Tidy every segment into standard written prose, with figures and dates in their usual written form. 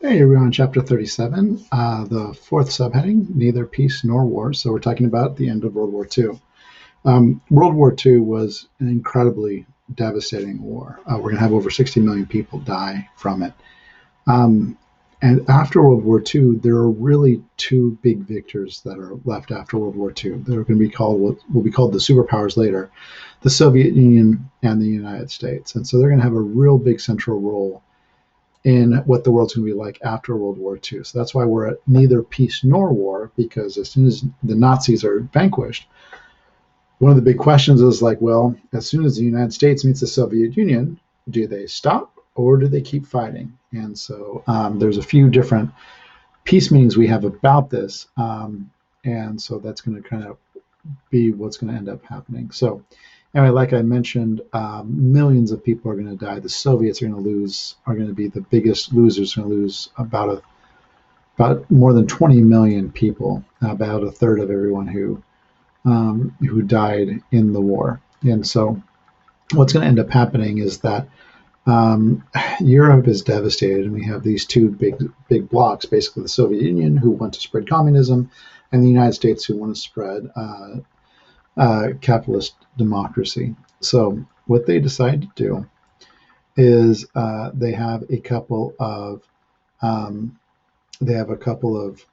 Hey, we're on chapter 37, the fourth subheading, Neither Peace Nor War. So we're talking about the end of World War II. World War II was an incredibly devastating war. We're going to have over 60 million people die from it. Um, and after World War II, there are really two big victors that are left after World War II. They're going to be called what will be called the superpowers later, the Soviet Union and the United States. And so they're going to have a real big central role in what the world's going to be like after World War II. So that's why we're at neither peace nor war, because as soon as the Nazis are vanquished, one of the big questions is like, well, as soon as the United States meets the Soviet Union, do they stop or do they keep fighting? And so there's a few different peace meetings we have about this. And so that's going to kind of be what's going to end up happening. So anyway, like I mentioned, millions of people are going to die. The Soviets are going to be the biggest losers, going to lose about more than 20 million people, about a third of everyone who died in the war. And so what's going to end up happening is that Europe is devastated, and we have these two big blocks, basically the Soviet Union, who want to spread communism, and the United States, who want to spread capitalist democracy. So what they decide to do is they have a couple of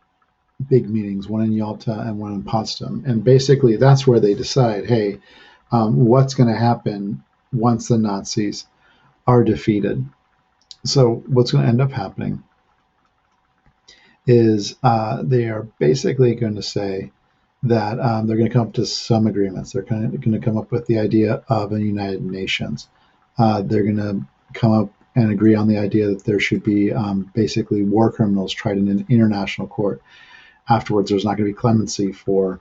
big meetings, one in Yalta and one in Potsdam, and basically that's where they decide, hey, what's going to happen once the Nazis are defeated. So what's going to end up happening is they are basically going to say that they're going to come up to some agreements. They're going to come up with the idea of a United Nations. They're going to come up and agree on the idea that there should be basically war criminals tried in an international court. Afterwards, there's not going to be clemency for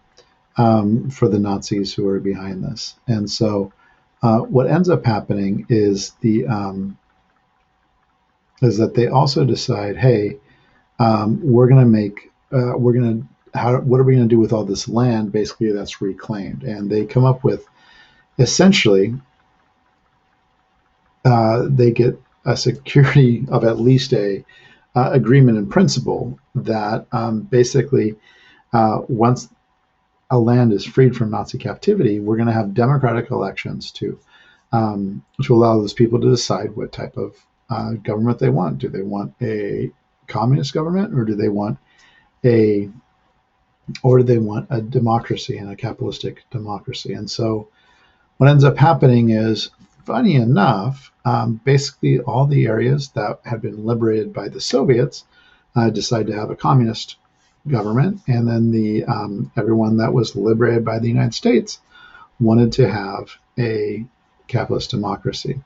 the Nazis who are behind this. And so what ends up happening is that they also decide, hey, what are we going to do with all this land, basically, that's reclaimed? And they come up with, essentially, they get a security of at least a agreement in principle that basically once a land is freed from Nazi captivity, we're going to have democratic elections to allow those people to decide what type of government they want. Do they want a communist government, or do they want a democracy, and a capitalistic democracy? And so what ends up happening is, funny enough, basically all the areas that had been liberated by the Soviets decide to have a communist government, and then the everyone that was liberated by the United States wanted to have a capitalist democracy.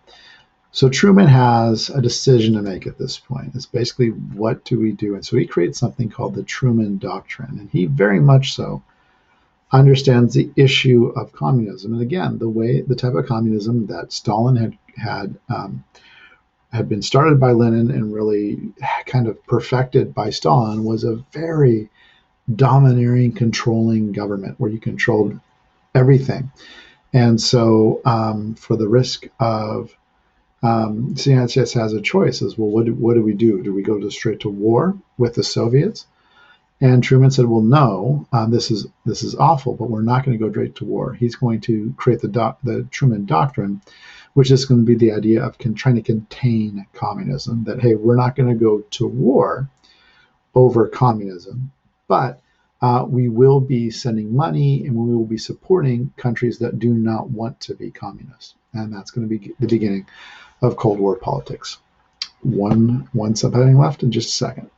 So Truman has a decision to make at this point. It's basically, what do we do? And so he creates something called the Truman Doctrine, and he very much so understands the issue of communism. And again, the type of communism that Stalin had been started by Lenin and really kind of perfected by Stalin was a very domineering, controlling government where you controlled everything. And so for the risk of the United States has a choice, is, well, what do we do? Do we go straight to war with the Soviets? And Truman said, well, no, this is awful, but we're not going to go straight to war. He's going to create the Truman Doctrine, which is going to be the idea of trying to contain communism, that, hey, we're not going to go to war over communism, but we will be sending money and we will be supporting countries that do not want to be communist. And that's going to be the beginning of Cold War politics. One subheading left in just a second.